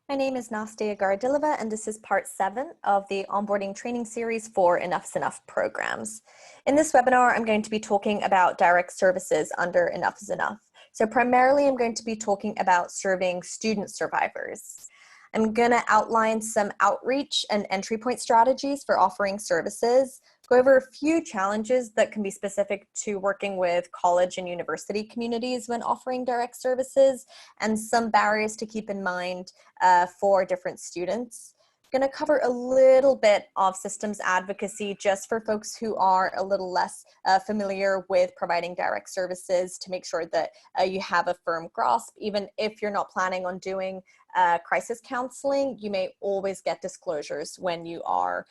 My name is Nastia Gardilova, and this is part 7 of the onboarding training series for Enough's Enough programs. In this webinar, I'm going to be talking about direct services under Enough is Enough. So primarily, I'm going to be talking about serving student survivors. I'm going to outline some outreach and entry point strategies for offering services, go over a few challenges that can be specific to working with college and university communities when offering direct services, and some barriers to keep in mind for different students. I'm going to cover a little bit of systems advocacy just for folks who are a little less familiar with providing direct services to make sure that you have a firm grasp. Even if you're not planning on doing crisis counseling, you may always get disclosures when you are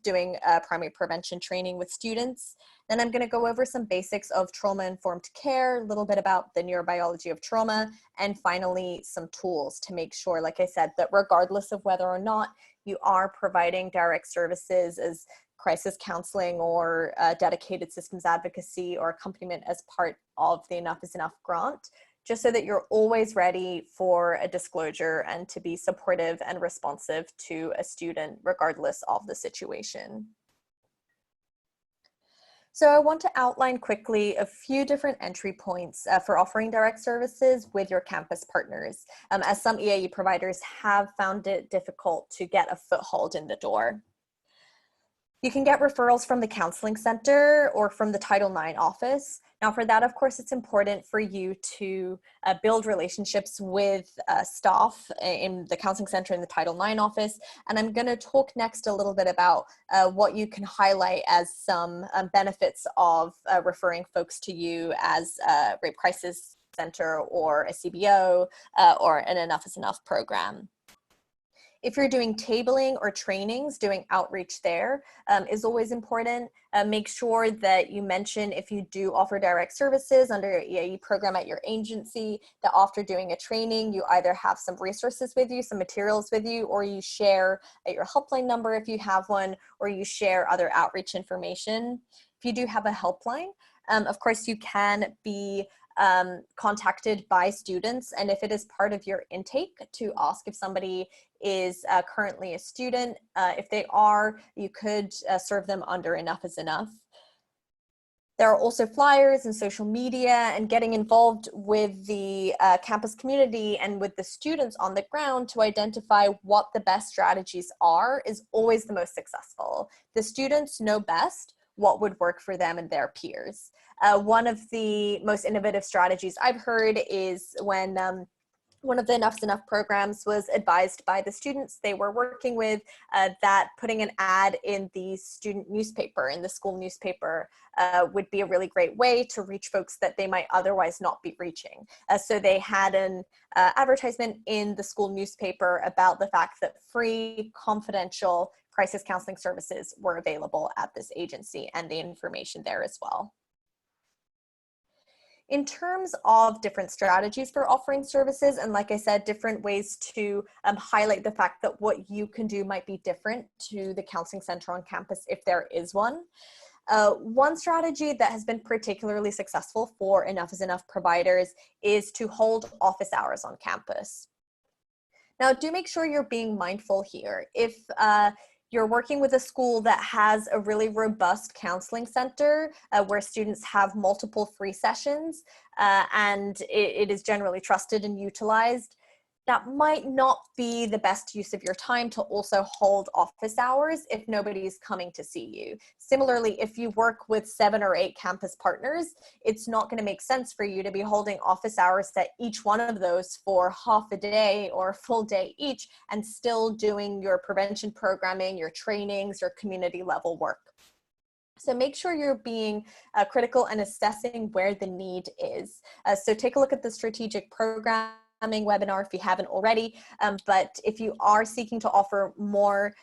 doing primary prevention training with students. Then I'm going to go over some basics of trauma-informed care, a little bit about the neurobiology of trauma, and finally some tools to make sure, like I said, that regardless of whether or not you are providing direct services as crisis counseling or dedicated systems advocacy or accompaniment as part of the Enough is Enough grant, just so that you're always ready for a disclosure and to be supportive and responsive to a student regardless of the situation. So I want to outline quickly a few different entry points for offering direct services with your campus partners, as some EAE providers have found it difficult to get a foothold in the door. You can get referrals from the counseling center or from the Title IX office. Now for that, of course, it's important for you to build relationships with staff in the counseling center and the Title IX office. And I'm gonna talk next a little bit about what you can highlight as some benefits of referring folks to you as a rape crisis center or a CBO or an Enough is Enough program. If you're doing tabling or trainings, doing outreach there is always important. Make sure that you mention if you do offer direct services under your EAE program at your agency, that after doing a training, you either have some resources with you, some materials with you, or you share your helpline number if you have one, or you share other outreach information. If you do have a helpline, of course, you can be contacted by students, and if it is part of your intake to ask if somebody is currently a student. If they are, you could serve them under Enough is Enough. There are also flyers and social media, and getting involved with the campus community and with the students on the ground to identify what the best strategies are is always the most successful. The students know best what would work for them and their peers. One of the most innovative strategies I've heard is when one of the Enough is Enough programs was advised by the students they were working with that putting an ad in the student newspaper, in the school newspaper, would be a really great way to reach folks that they might otherwise not be reaching. So they had an advertisement in the school newspaper about the fact that free, confidential crisis counseling services were available at this agency, and the information there as well. In terms of different strategies for offering services, and like I said, different ways to highlight the fact that what you can do might be different to the counseling center on campus if there is one. One strategy that has been particularly successful for Enough is Enough providers is to hold office hours on campus. Now, do make sure you're being mindful here. If you're working with a school that has a really robust counseling center where students have multiple free sessions and it is generally trusted and utilized, that might not be the best use of your time to also hold office hours if nobody's coming to see you. Similarly, if you work with 7 or 8 campus partners, it's not going to make sense for you to be holding office hours at each one of those for half a day or a full day each and still doing your prevention programming, your trainings, your community level work. So make sure you're being critical and assessing where the need is. So take a look at the strategic program webinar if you haven't already, but if you are seeking to offer more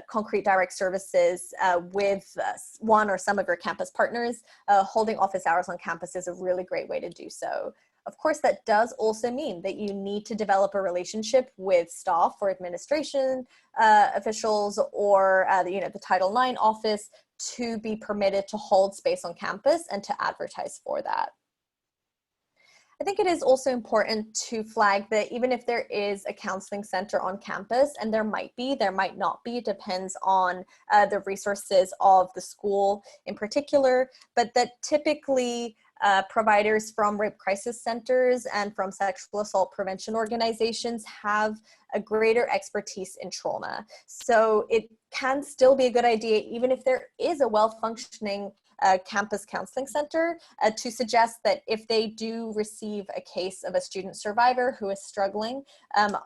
concrete direct services with one or some of your campus partners, holding office hours on campus is a really great way to do so. Of course, that does also mean that you need to develop a relationship with staff or administration officials or the Title IX office to be permitted to hold space on campus and to advertise for that. I think it is also important to flag that even if there is a counseling center on campus, and there might be, there might not be, depends on the resources of the school in particular, but that typically providers from rape crisis centers and from sexual assault prevention organizations have a greater expertise in trauma. So it can still be a good idea, even if there is a well-functioning campus counseling center, to suggest that if they do receive a case of a student survivor who is struggling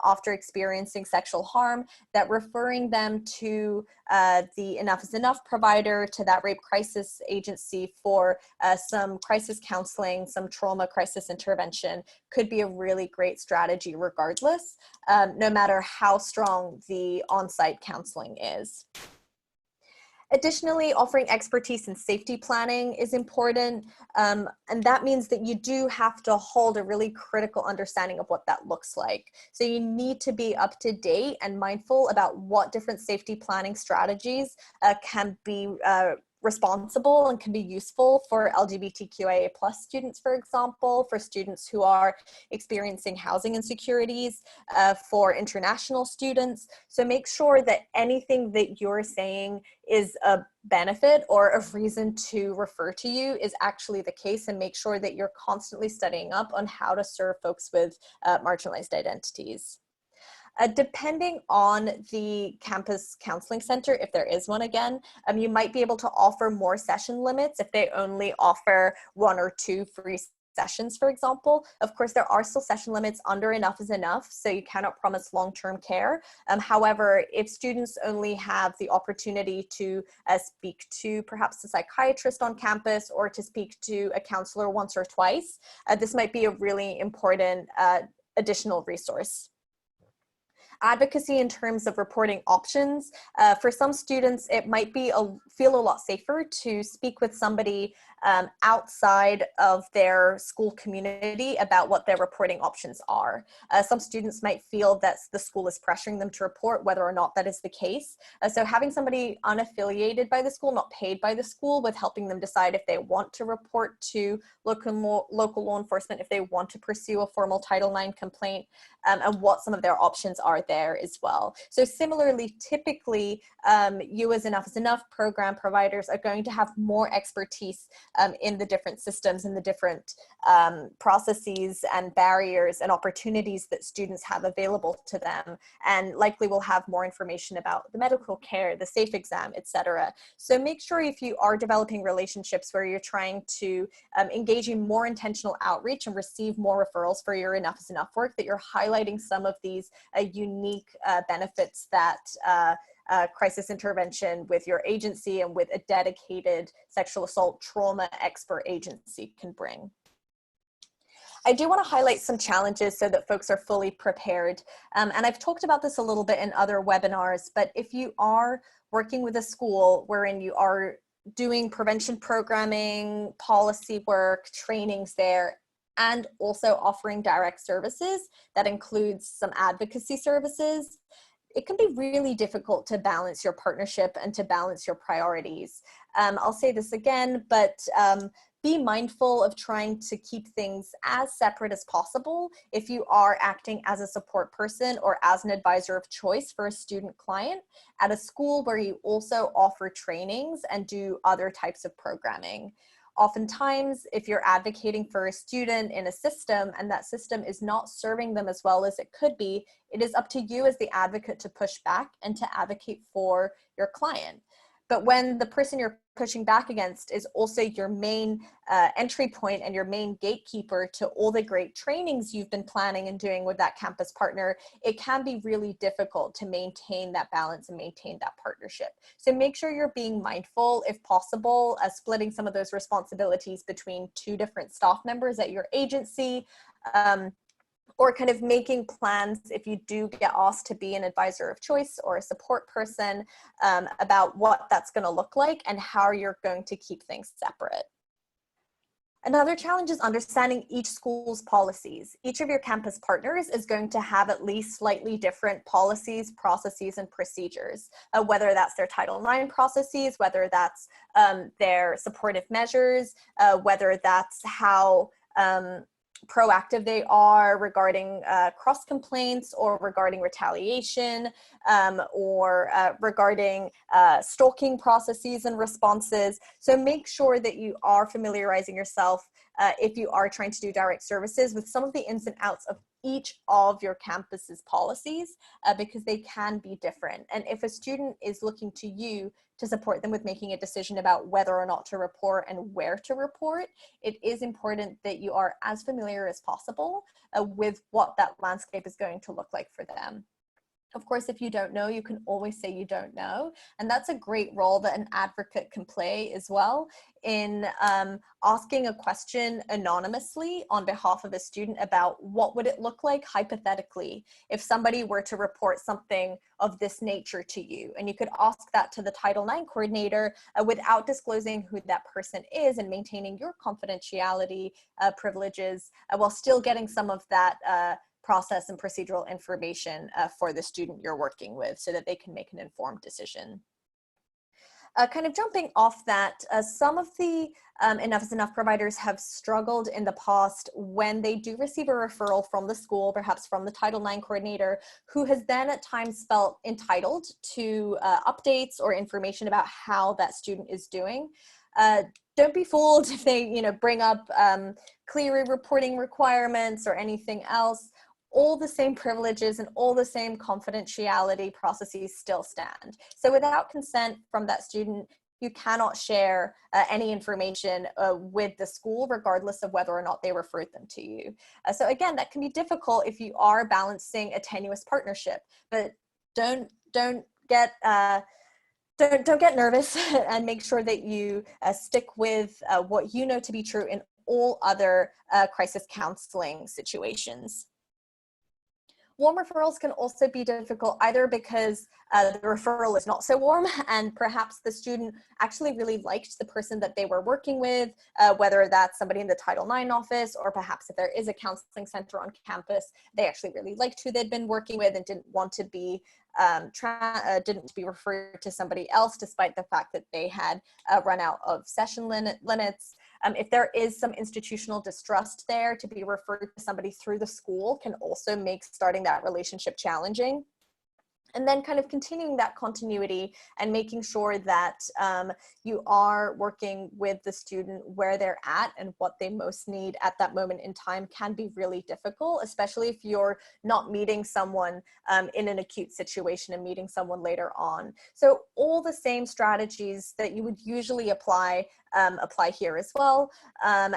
after experiencing sexual harm, that referring them to the Enough is Enough provider, to that rape crisis agency for some crisis counseling, some trauma crisis intervention could be a really great strategy regardless, no matter how strong the on-site counseling is. Additionally, offering expertise in safety planning is important, and that means that you do have to hold a really critical understanding of what that looks like. So you need to be up to date and mindful about what different safety planning strategies can be responsible and can be useful for LGBTQIA+ students, for example, for students who are experiencing housing insecurities, for international students. So make sure that anything that you're saying is a benefit or a reason to refer to you is actually the case, and make sure that you're constantly studying up on how to serve folks with marginalized identities. Depending on the campus counseling center, if there is one again, you might be able to offer more session limits if they only offer 1 or 2 free sessions, for example. Of course, there are still session limits under Enough is Enough, so you cannot promise long-term care. However, if students only have the opportunity to speak to perhaps a psychiatrist on campus or to speak to a counselor once or twice, this might be a really important additional resource. Advocacy in terms of reporting options. For some students, it might be feel a lot safer to speak with somebody outside of their school community about what their reporting options are. Some students might feel that the school is pressuring them to report, whether or not that is the case. So having somebody unaffiliated by the school, not paid by the school, with helping them decide if they want to report to local law enforcement, if they want to pursue a formal Title IX complaint, and what some of their options are there as well. So similarly, typically, you as Enough is Enough program providers are going to have more expertise in the different systems and the different processes and barriers and opportunities that students have available to them, and likely will have more information about the medical care, the SAFE exam, etc. So make sure, if you are developing relationships where you're trying to engage in more intentional outreach and receive more referrals for your Enough is Enough work, that you're highlighting some of these unique benefits that crisis intervention with your agency and with a dedicated sexual assault trauma expert agency can bring. I do want to highlight some challenges so that folks are fully prepared. And I've talked about this a little bit in other webinars, but if you are working with a school wherein you are doing prevention programming, policy work, trainings there, and also offering direct services that includes some advocacy services, it can be really difficult to balance your partnership and to balance your priorities. I'll say this again, but be mindful of trying to keep things as separate as possible if you are acting as a support person or as an advisor of choice for a student client at a school where you also offer trainings and do other types of programming. Oftentimes, if you're advocating for a student in a system and that system is not serving them as well as it could be, it is up to you as the advocate to push back and to advocate for your client. But when the person you're pushing back against is also your main entry point and your main gatekeeper to all the great trainings you've been planning and doing with that campus partner, it can be really difficult to maintain that balance and maintain that partnership. So make sure you're being mindful, if possible, splitting some of those responsibilities between 2 different staff members at your agency, or kind of making plans if you do get asked to be an advisor of choice or a support person, about what that's going to look like and how you're going to keep things separate. Another challenge is understanding each school's policies. Each of your campus partners is going to have at least slightly different policies, processes, and procedures, whether that's their Title IX processes, whether that's their supportive measures, whether that's how proactive they are regarding cross complaints or regarding retaliation, or regarding stalking processes and responses. So make sure that you are familiarizing yourself, if you are trying to do direct services, with some of the ins and outs of each of your campus's policies, because they can be different. And if a student is looking to you to support them with making a decision about whether or not to report and where to report, it is important that you are as familiar as possible with what that landscape is going to look like for them. Of course, if you don't know, you can always say you don't know. And that's a great role that an advocate can play as well, in asking a question anonymously on behalf of a student about what would it look like hypothetically if somebody were to report something of this nature to you. And you could ask that to the Title IX coordinator without disclosing who that person is, and maintaining your confidentiality privileges, while still getting some of that process and procedural information for the student you're working with, so that they can make an informed decision. Kind of jumping off that, some of the Enough is Enough providers have struggled in the past when they do receive a referral from the school, perhaps from the Title IX coordinator, who has then at times felt entitled to updates or information about how that student is doing. Don't be fooled if they, bring up clear reporting requirements or anything else. All the same privileges and all the same confidentiality processes still stand. So without consent from that student, you cannot share any information with the school, regardless of whether or not they referred them to you. So again, that can be difficult if you are balancing a tenuous partnership, but don't get nervous and make sure that you stick with what you know to be true in all other crisis counseling situations. Warm referrals can also be difficult, either because the referral is not so warm and perhaps the student actually really liked the person that they were working with, whether that's somebody in the Title IX office, or perhaps if there is a counseling center on campus, they actually really liked who they'd been working with and didn't want to be referred to somebody else, despite the fact that they had run out of session limits. If there is some institutional distrust there, to be referred to somebody through the school can also make starting that relationship challenging. And then kind of continuing that continuity and making sure that you are working with the student where they're at and what they most need at that moment in time can be really difficult, especially if you're not meeting someone in an acute situation and meeting someone later on. So all the same strategies that you would usually apply here as well. There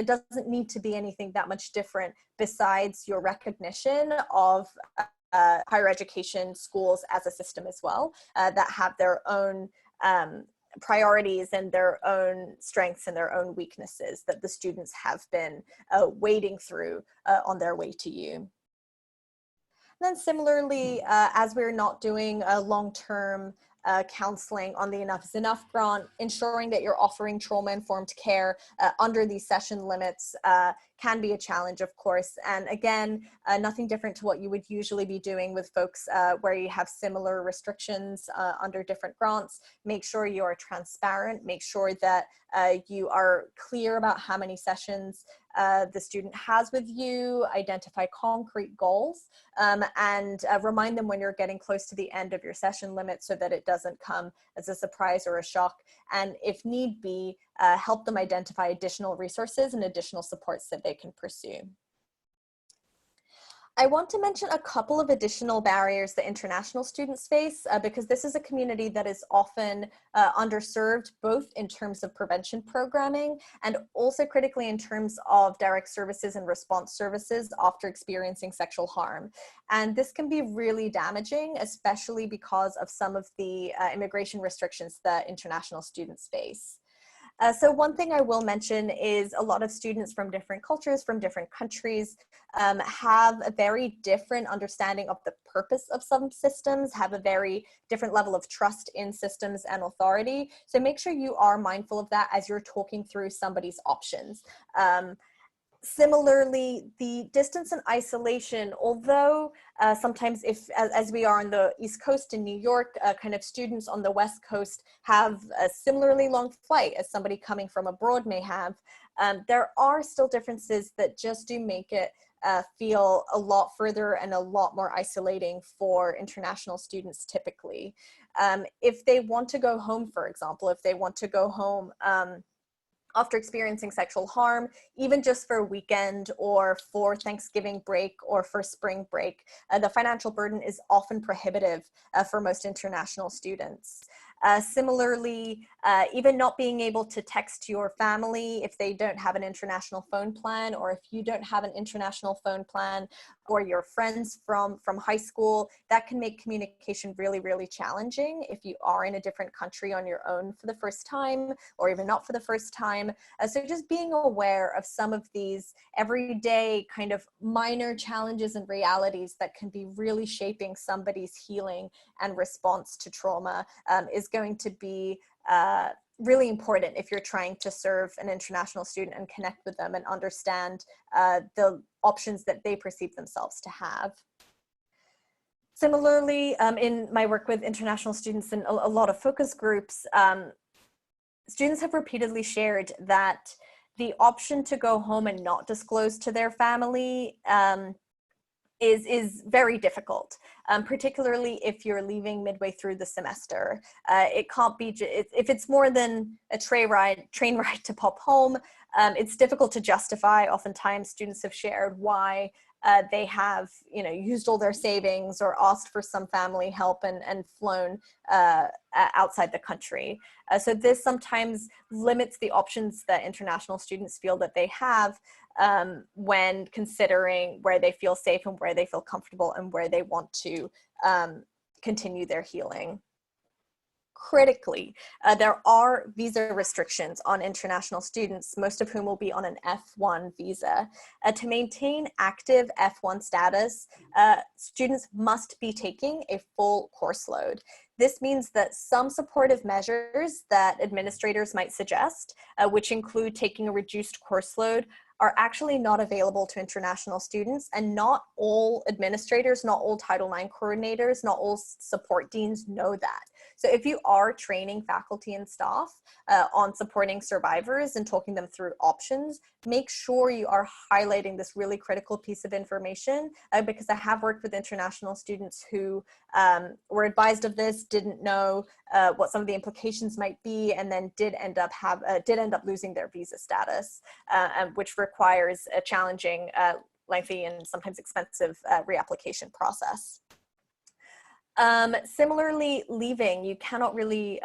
doesn't need to be anything that much different besides your recognition of higher education schools as a system as well, that have their own priorities and their own strengths and their own weaknesses that the students have been wading through on their way to you. And then similarly, as we're not doing a long-term counseling on the Enough is Enough grant, ensuring that you're offering trauma-informed care under these session limits can be a challenge, of course. And again, nothing different to what you would usually be doing with folks where you have similar restrictions under different grants. Make sure you are transparent, make sure that you are clear about how many sessions the student has with you, identify concrete goals, and remind them when you're getting close to the end of your session limit so that it doesn't come as a surprise or a shock. And if need be, help them identify additional resources and additional supports that they can pursue. I want to mention a couple of additional barriers that international students face, because this is a community that is often underserved, both in terms of prevention programming and also critically in terms of direct services and response services after experiencing sexual harm. And this can be really damaging, especially because of some of the immigration restrictions that international students face. So one thing I will mention is a lot of students from different cultures, from different countries, have a very different understanding of the purpose of some systems, have a very different level of trust in systems and authority. So make sure you are mindful of that as you're talking through somebody's options. Similarly, the distance and isolation, although sometimes as we are on the East Coast in New York, kind of students on the West Coast have a similarly long flight as somebody coming from abroad may have, there are still differences that just do make it feel a lot further and a lot more isolating for international students typically. If they want to go home, for example, if they want to go home after experiencing sexual harm, even just for a weekend or for Thanksgiving break or for spring break, the financial burden is often prohibitive for most international students. Similarly, even not being able to text your family if they don't have an international phone plan, or if you don't have an international phone plan, or your friends from high school, that can make communication really, really challenging if you are in a different country on your own for the first time, or even not for the first time. So just being aware of some of these everyday kind of minor challenges and realities that can be really shaping somebody's healing and response to trauma is going to be really important if you're trying to serve an international student and connect with them and understand the options that they perceive themselves to have. Similarly, in my work with international students in a lot of focus groups, students have repeatedly shared that the option to go home and not disclose to their family is very difficult, particularly if you're leaving midway through the semester. It can't be, if it's more than a train ride to pop home, it's difficult to justify. Oftentimes students have shared why they have, used all their savings or asked for some family help and flown outside the country. So this sometimes limits the options that international students feel that they have when considering where they feel safe and where they feel comfortable and where they want to continue their healing. Critically, there are visa restrictions on international students, most of whom will be on an F1 visa. To maintain active F1 status, students must be taking a full course load. This means that some supportive measures that administrators might suggest, which include taking a reduced course load, are actually not available to international students, and not all administrators, not all Title IX coordinators, not all support deans know that. So if you are training faculty and staff on supporting survivors and talking them through options, make sure you are highlighting this really critical piece of information, because I have worked with international students who were advised of this, didn't know what some of the implications might be, and then did end up losing their visa status, which requires a challenging, lengthy, and sometimes expensive reapplication process. Similarly, leaving, you cannot really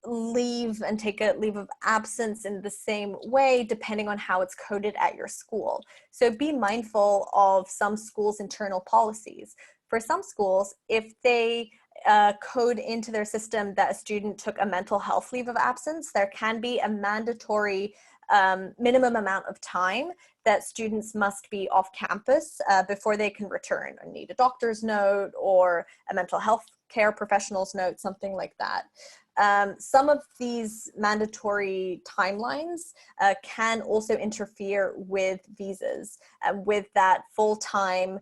leave and take a leave of absence in the same way depending on how it's coded at your school. So be mindful of some schools' internal policies. For some schools, if they code into their system that a student took a mental health leave of absence, there can be a mandatory minimum amount of time that students must be off campus before they can return, or need a doctor's note or a mental health care professional's note, something like that. Some of these mandatory timelines can also interfere with visas, with that full-time,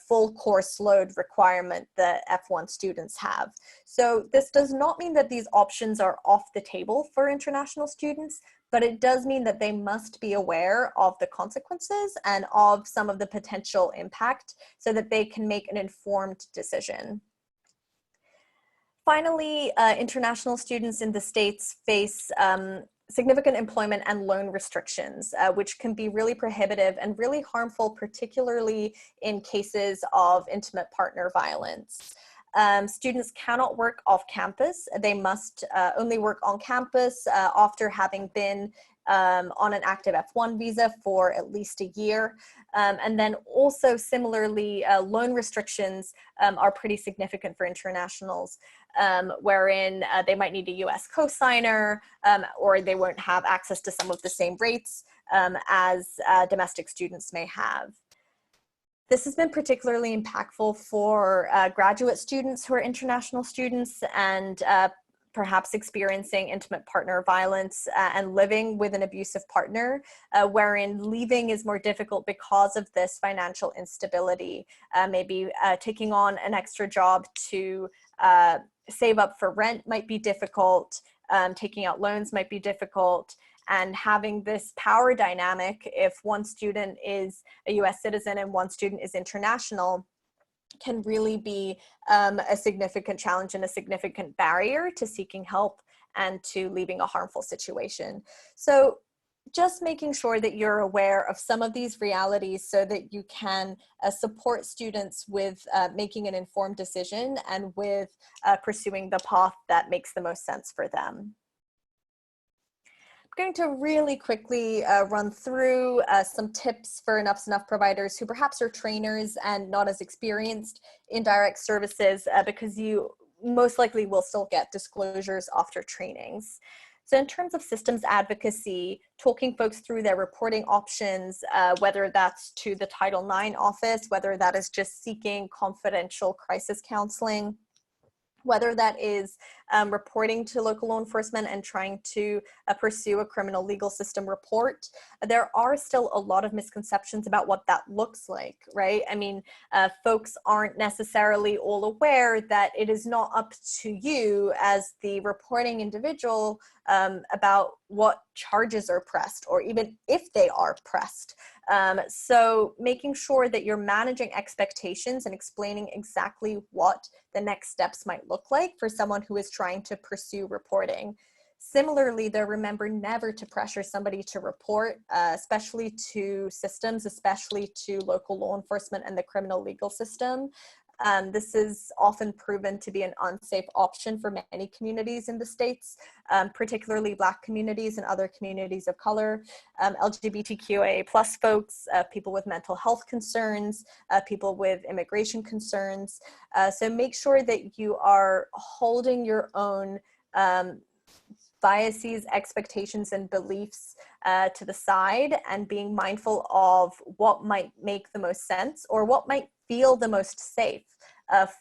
full course load requirement that F1 students have. So this does not mean that these options are off the table for international students, but it does mean that they must be aware of the consequences and of some of the potential impact so that they can make an informed decision. Finally, international students in the States face significant employment and loan restrictions, which can be really prohibitive and really harmful, particularly in cases of intimate partner violence. Students cannot work off campus. They must only work on campus after having been on an active F1 visa for at least a year. And then also similarly, loan restrictions are pretty significant for internationals, wherein they might need a US cosigner, or they won't have access to some of the same rates as domestic students may have. This has been particularly impactful for graduate students who are international students and perhaps experiencing intimate partner violence and living with an abusive partner, wherein leaving is more difficult because of this financial instability. Maybe taking on an extra job to save up for rent might be difficult. Taking out loans might be difficult. And having this power dynamic, if one student is a US citizen and one student is international, can really be a significant challenge and a significant barrier to seeking help and to leaving a harmful situation. So just making sure that you're aware of some of these realities so that you can support students with making an informed decision and with pursuing the path that makes the most sense for them. I'm going to really quickly run through some tips for enough's enough providers who perhaps are trainers and not as experienced in direct services, because you most likely will still get disclosures after trainings. So in terms of systems advocacy, talking folks through their reporting options, whether that's to the Title IX office, whether that is just seeking confidential crisis counseling, whether that is reporting to local law enforcement and trying to pursue a criminal legal system report, there are still a lot of misconceptions about what that looks like, right? I mean, folks aren't necessarily all aware that it is not up to you as the reporting individual about what charges are pressed, or even if they are pressed. So making sure that you're managing expectations and explaining exactly what the next steps might look like for someone who is trying to pursue reporting. Similarly, though, remember never to pressure somebody to report, especially to systems, especially to local law enforcement and the criminal legal system. This is often proven to be an unsafe option for many communities in the States, particularly Black communities and other communities of color, LGBTQIA+ folks, people with mental health concerns, people with immigration concerns. So make sure that you are holding your own biases, expectations, and beliefs to the side, and being mindful of what might make the most sense or what might feel the most safe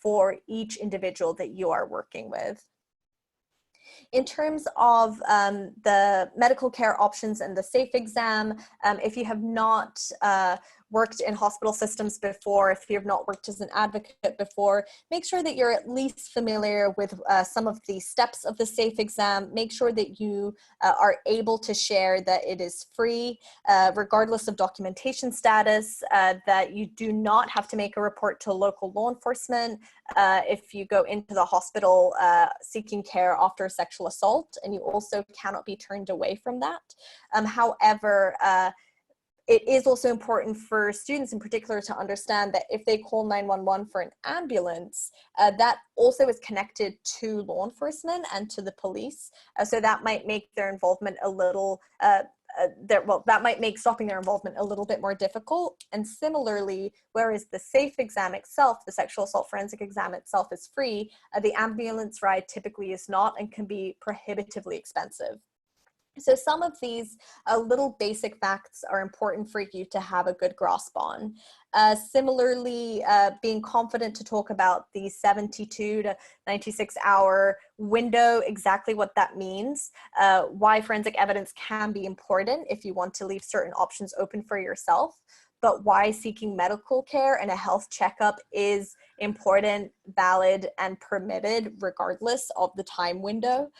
for each individual that you are working with. In terms of the medical care options and the SAFE exam, if you have not worked in hospital systems before, if you have not worked as an advocate before, make sure that you're at least familiar with some of the steps of the SAFE exam. Make sure that you are able to share that it is free, regardless of documentation status, that you do not have to make a report to local law enforcement if you go into the hospital seeking care after a sexual assault, and you also cannot be turned away from that. However, it is also important for students in particular to understand that if they call 911 for an ambulance, that also is connected to law enforcement and to the police. So that might make their involvement a little, that might make stopping their involvement a little bit more difficult. And similarly, whereas the SAFE exam itself, the sexual assault forensic exam itself, is free, the ambulance ride typically is not and can be prohibitively expensive. So some of these little basic facts are important for you to have a good grasp on. Similarly, being confident to talk about the 72 to 96 hour window, exactly what that means, why forensic evidence can be important if you want to leave certain options open for yourself, but why seeking medical care and a health checkup is important, valid, and permitted regardless of the time window.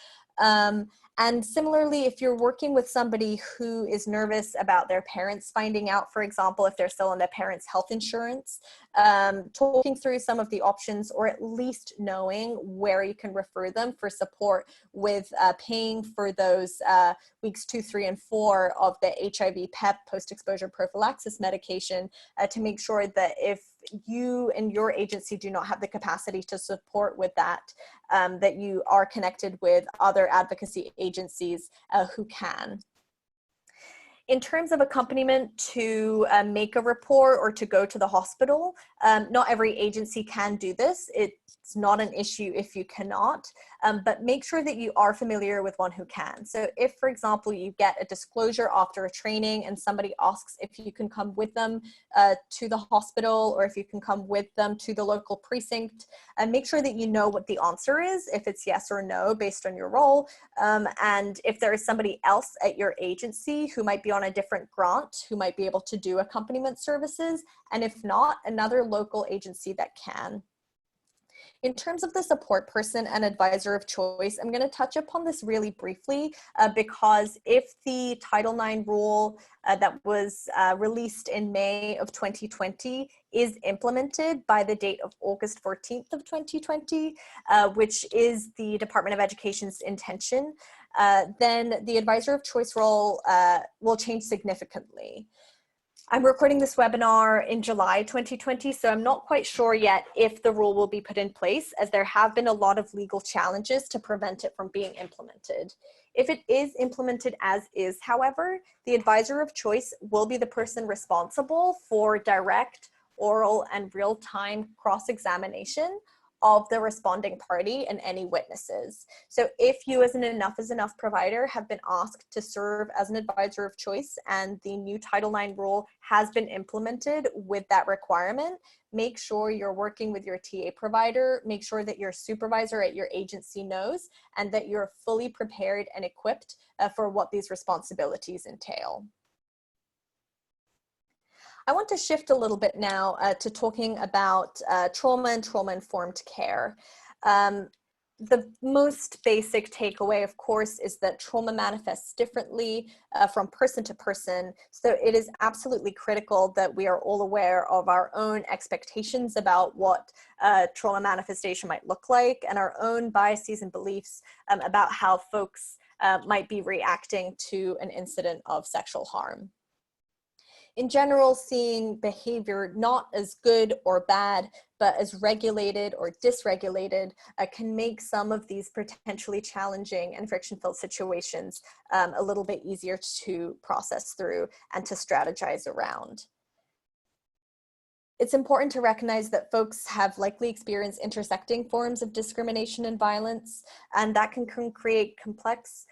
And similarly, if you're working with somebody who is nervous about their parents finding out, for example, if they're still on their parents' health insurance, talking through some of the options, or at least knowing where you can refer them for support with paying for those weeks 2, 3, and 4 of the HIV PEP post-exposure prophylaxis medication, to make sure that if you and your agency do not have the capacity to support with that, that you are connected with other advocacy agencies who can. In terms of accompaniment to make a report or to go to the hospital, not every agency can do this. It's not an issue if you cannot, but make sure that you are familiar with one who can. So if, for example, you get a disclosure after a training and somebody asks if you can come with them to the hospital, or if you can come with them to the local precinct, make sure that you know what the answer is, if it's yes or no based on your role, and if there is somebody else at your agency who might be on a different grant who might be able to do accompaniment services, and if not, another local agency that can. In terms of the support person and advisor of choice, I'm going to touch upon this really briefly because if the Title IX rule that was released in May of 2020 is implemented by the date of August 14th of 2020, which is the Department of Education's intention, then the advisor of choice role will change significantly. I'm recording this webinar in July 2020, so I'm not quite sure yet if the rule will be put in place, as there have been a lot of legal challenges to prevent it from being implemented. If it is implemented as is, however, the advisor of choice will be the person responsible for direct, oral, and real-time cross-examination of the responding party and any witnesses. So if you as an Enough is Enough provider have been asked to serve as an advisor of choice and the new Title IX rule has been implemented with that requirement, make sure you're working with your TA provider, make sure that your supervisor at your agency knows, and that you're fully prepared and equipped for what these responsibilities entail. I want to shift a little bit now to talking about trauma and trauma-informed care. The most basic takeaway, of course, is that trauma manifests differently from person to person. So it is absolutely critical that we are all aware of our own expectations about what trauma manifestation might look like and our own biases and beliefs about how folks might be reacting to an incident of sexual harm. In general, seeing behavior not as good or bad, but as regulated or dysregulated can make some of these potentially challenging and friction-filled situations a little bit easier to process through and to strategize around. It's important to recognize that folks have likely experienced intersecting forms of discrimination and violence, and that can create complex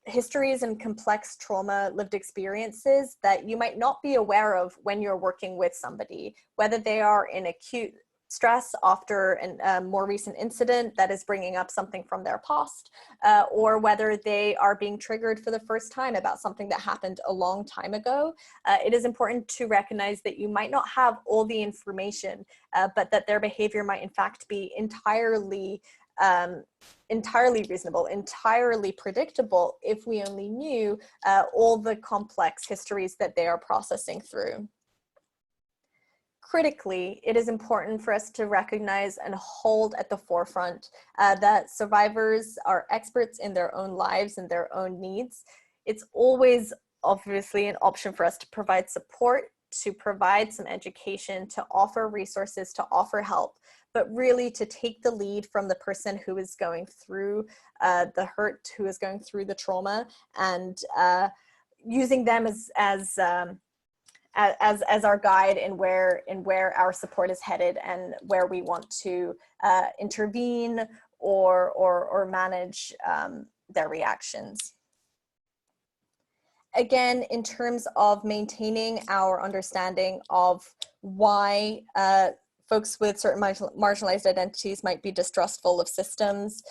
histories and complex trauma lived experiences that you might not be aware of when you're working with somebody, whether they are in acute stress after a more recent incident that is bringing up something from their past, or whether they are being triggered for the first time about something that happened a long time ago. It is important to recognize that you might not have all the information, but that their behavior might in fact be entirely reasonable, entirely predictable if we only knew all the complex histories that they are processing through. Critically, it is important for us to recognize and hold at the forefront that survivors are experts in their own lives and their own needs. It's always obviously an option for us to provide support, to provide some education, to offer resources, to offer help, but really to take the lead from the person who is going through the hurt, who is going through the trauma, and using them as our guide in where our support is headed and where we want to intervene or manage their reactions. Again, in terms of maintaining our understanding of why folks with certain marginalized identities might be distrustful of systems,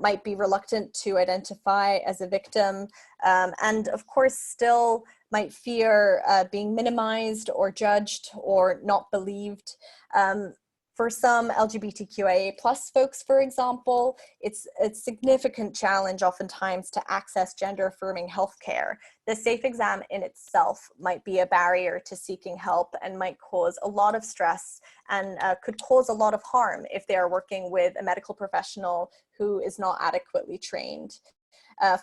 might be reluctant to identify as a victim, and of course still might fear being minimized or judged or not believed. For some LGBTQIA+ folks, for example, it's a significant challenge oftentimes to access gender-affirming healthcare. The SAFE exam in itself might be a barrier to seeking help and might cause a lot of stress and could cause a lot of harm if they are working with a medical professional who is not adequately trained.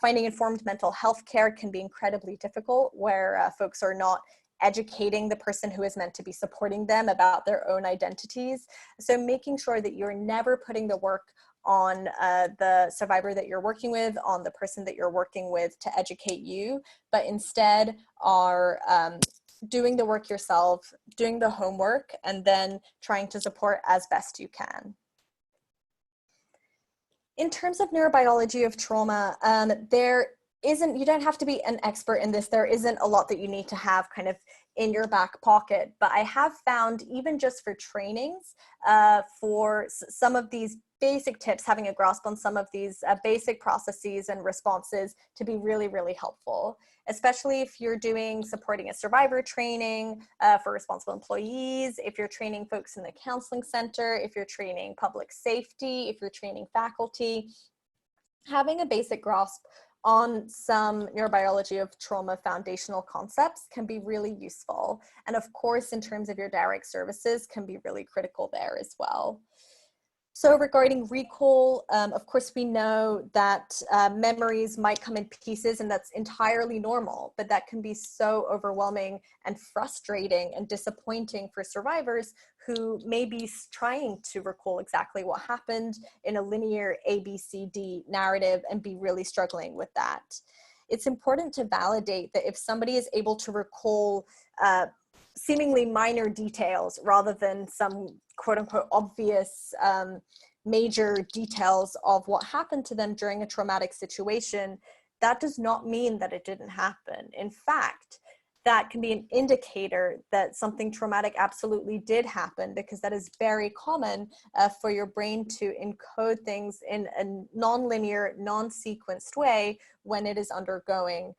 Finding informed mental health care can be incredibly difficult, where folks are not educating the person who is meant to be supporting them about their own identities. So making sure that you're never putting the work on the survivor that you're working with, on the person that you're working with to educate you, but instead are doing the work yourself, doing the homework, and then trying to support as best you can. In terms of neurobiology of trauma, there you don't have to be an expert in this. There isn't a lot that you need to have kind of in your back pocket, but I have found even just for trainings, for some of these basic tips, having a grasp on some of these basic processes and responses to be really, really helpful, especially if you're supporting a survivor training for responsible employees, if you're training folks in the counseling center, if you're training public safety, if you're training faculty. Having a basic grasp on some neurobiology of trauma foundational concepts can be really useful. And of course, in terms of your direct services, can be really critical there as well. So regarding recall, of course, we know that memories might come in pieces, and that's entirely normal, but that can be so overwhelming and frustrating and disappointing for survivors who may be trying to recall exactly what happened in a linear ABCD narrative and be really struggling with that. It's important to validate that if somebody is able to recall seemingly minor details rather than some quote unquote obvious major details of what happened to them during a traumatic situation, that does not mean that it didn't happen. In fact, that can be an indicator that something traumatic absolutely did happen, because that is very common for your brain to encode things in a non-linear, non-sequenced way when it is undergoing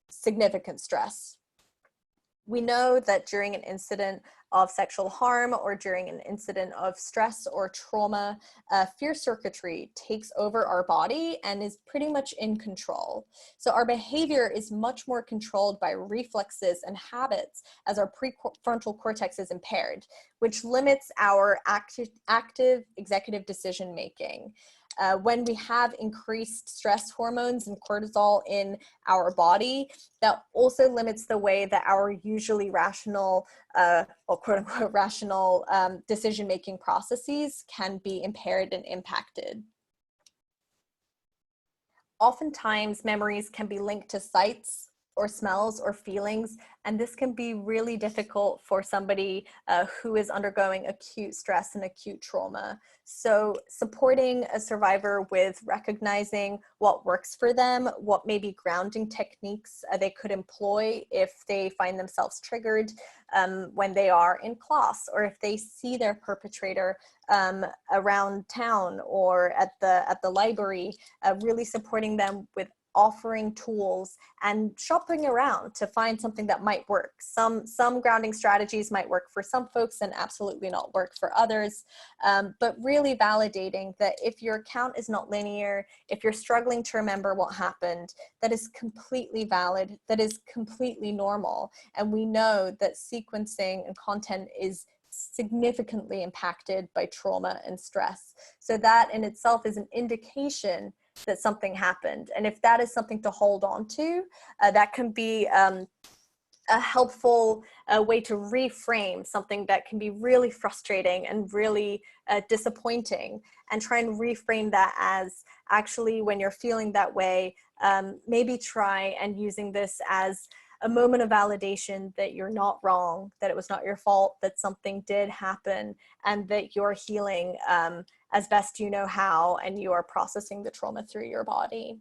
significant stress. We know that during an incident of sexual harm or during an incident of stress or trauma, fear circuitry takes over our body and is pretty much in control. So our behavior is much more controlled by reflexes and habits as our prefrontal cortex is impaired, which limits our active executive decision making. When we have increased stress hormones and cortisol in our body, that also limits the way that our usually rational or quote unquote rational decision-making processes can be impaired and impacted. Oftentimes, memories can be linked to sights or smells or feelings, and this can be really difficult for somebody who is undergoing acute stress and acute trauma. So supporting a survivor with recognizing what works for them, what maybe grounding techniques they could employ if they find themselves triggered when they are in class, or if they see their perpetrator around town or at the library, really supporting them with offering tools and shopping around to find something that might work. Some grounding strategies might work for some folks and absolutely not work for others, but really validating that if your account is not linear, if you're struggling to remember what happened, that is completely valid, that is completely normal. And we know that sequencing and content is significantly impacted by trauma and stress. So that in itself is an indication that something happened. And if that is something to hold on to, that can be a helpful way to reframe something that can be really frustrating and really disappointing, and try and reframe that as actually, when you're feeling that way, maybe try and using this as a moment of validation that you're not wrong, that it was not your fault, that something did happen, and that you're healing as best you know how, and you are processing the trauma through your body.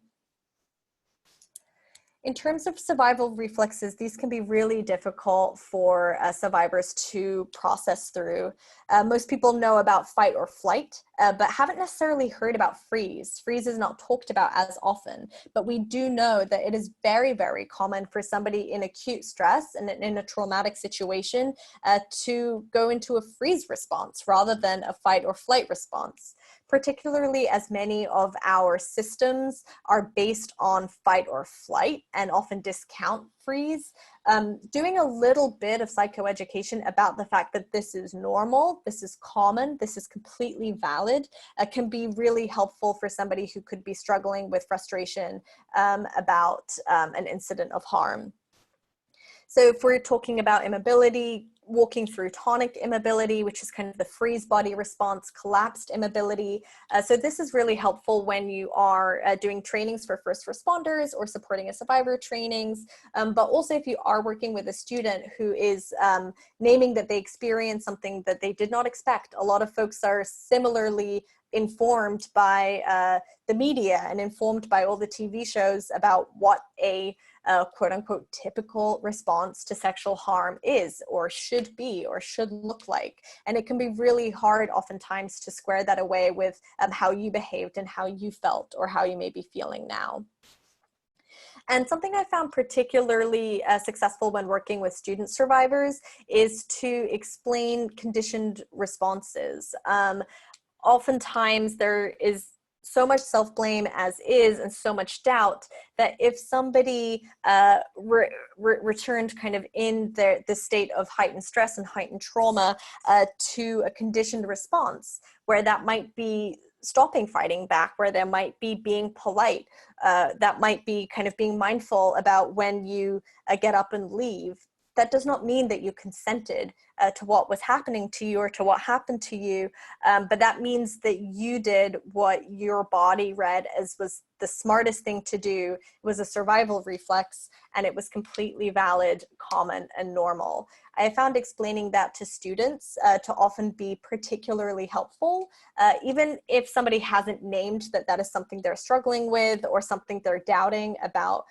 In terms of survival reflexes, these can be really difficult for survivors to process through. Most people know about fight or flight, but haven't necessarily heard about freeze. Freeze is not talked about as often, but we do know that it is very, very common for somebody in acute stress and in a traumatic situation to go into a freeze response rather than a fight or flight response, particularly as many of our systems are based on fight or flight and often discount freeze. Doing a little bit of psychoeducation about the fact that this is normal, this is common, this is completely valid, can be really helpful for somebody who could be struggling with frustration about an incident of harm. So if we're talking about immobility, walking through tonic immobility, which is kind of the freeze body response, collapsed immobility. So this is really helpful when you are doing trainings for first responders or supporting a survivor trainings, but also if you are working with a student who is naming that they experienced something that they did not expect. A lot of folks are similarly informed by the media and informed by all the TV shows about what a quote unquote typical response to sexual harm is or should be or should look like. And it can be really hard oftentimes to square that away with how you behaved and how you felt or how you may be feeling now. And something I found particularly successful when working with student survivors is to explain conditioned responses. Oftentimes there is so much self-blame as is and so much doubt that if somebody returned kind of in the state of heightened stress and heightened trauma to a conditioned response, where that might be stopping fighting back, where there might be being polite, that might be kind of being mindful about when you get up and leave, that does not mean that you consented to what was happening to you or to what happened to you, but that means that you did what your body read as was the smartest thing to do. It was a survival reflex, and it was completely valid, common, and normal. I found explaining that to students to often be particularly helpful, even if somebody hasn't named that that is something they're struggling with or something they're doubting about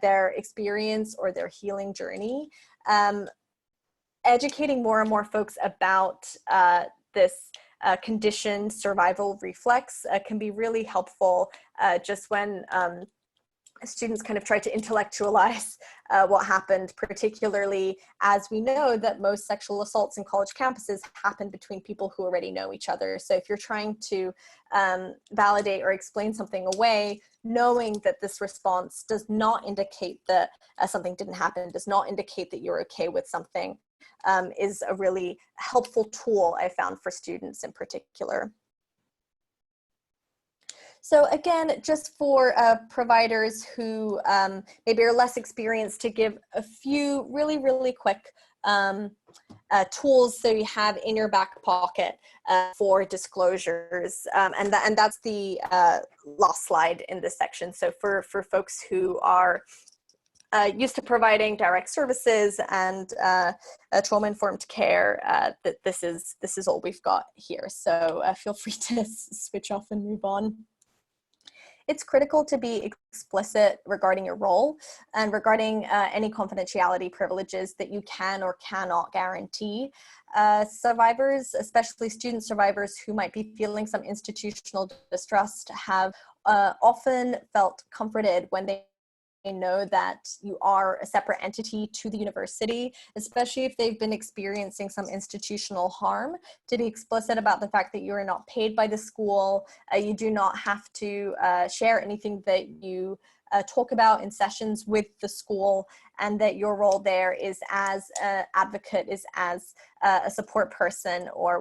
their experience or their healing journey. Educating more and more folks about this conditioned survival reflex can be really helpful just when students kind of try to intellectualize what happened, particularly as we know that most sexual assaults in college campuses happen between people who already know each other. So if you're trying to validate or explain something away, knowing that this response does not indicate that something didn't happen, does not indicate that you're okay with something, is a really helpful tool I found for students in particular. So again, just for providers who maybe are less experienced, to give a few really quick tools so you have in your back pocket for disclosures. And that's the last slide in this section. So for folks who are used to providing direct services and trauma-informed care, that this is all we've got here. So feel free to switch off and move on. It's critical to be explicit regarding your role and regarding any confidentiality privileges that you can or cannot guarantee. Survivors, especially student survivors who might be feeling some institutional distrust, have often felt comforted when they know that you are a separate entity to the university, especially if they've been experiencing some institutional harm, to be explicit about the fact that you are not paid by the school. You do not have to share anything that you talk about in sessions with the school, and that your role there is as an advocate, is as a support person, or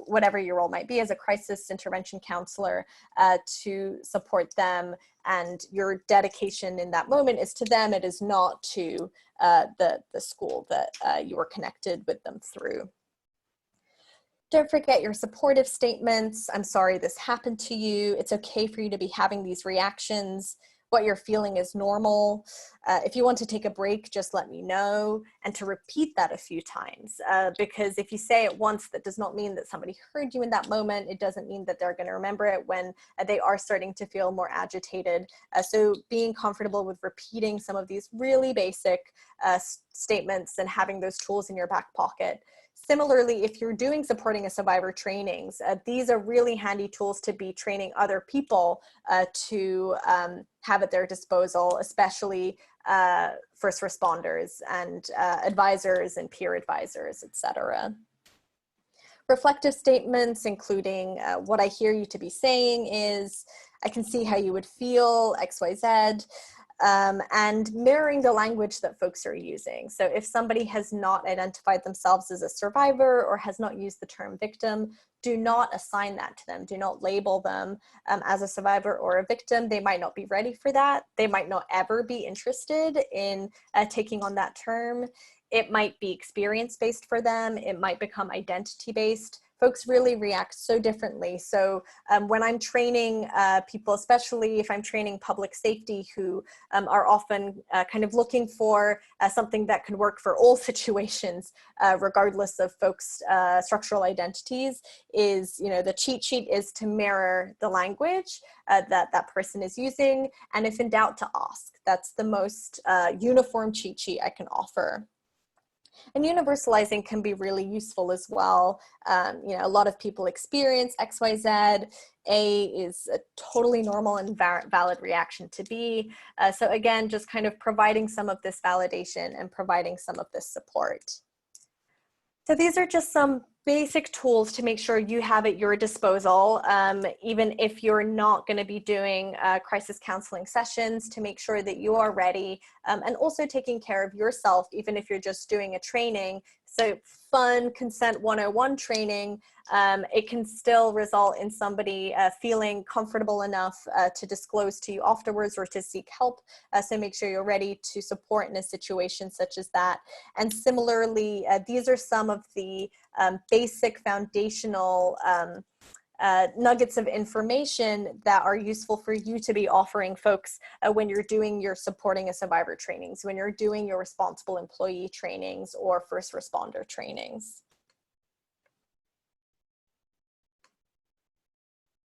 whatever your role might be as a crisis intervention counselor, to support them. And your dedication in that moment is to them. It is not to the school that you were connected with them through. Don't forget your supportive statements. I'm sorry this happened to you. It's okay for you to be having these reactions. What you're feeling is normal. If you want to take a break, just let me know, and to repeat that a few times, because if you say it once, that does not mean that somebody heard you in that moment. It doesn't mean that they're going to remember it when they are starting to feel more agitated. So being comfortable with repeating some of these really basic statements and having those tools in your back pocket. Similarly, if you're doing supporting a survivor trainings, these are really handy tools to be training other people to have at their disposal, especially first responders and advisors and peer advisors, etc. Reflective statements, including what I hear you to be saying is, I can see how you would feel, XYZ. And mirroring the language that folks are using. So if somebody has not identified themselves as a survivor or has not used the term victim, do not assign that to them. Do not label them as a survivor or a victim. They might not be ready for that. They might not ever be interested in taking on that term. It might be experience-based for them. It might become identity-based. folks really react so differently. So when I'm training people, especially if I'm training public safety, who are often kind of looking for something that can work for all situations, regardless of folks' structural identities, is, the cheat sheet is to mirror the language that person is using, and if in doubt, to ask. That's the most uniform cheat sheet I can offer. And universalizing can be really useful as well. A lot of people experience XYZ. A is a totally normal and valid reaction to B. So again, just kind of providing some of this validation and providing some of this support. So these are just some basic tools to make sure you have at your disposal, even if you're not going to be doing crisis counseling sessions, to make sure that you are ready, and also taking care of yourself, even if you're just doing a training. So fun Consent 101 training, it can still result in somebody feeling comfortable enough to disclose to you afterwards or to seek help. So make sure you're ready to support in a situation such as that. And similarly, these are some of the basic foundational nuggets of information that are useful for you to be offering folks when you're doing your supporting a survivor trainings, when you're doing your responsible employee trainings or first responder trainings.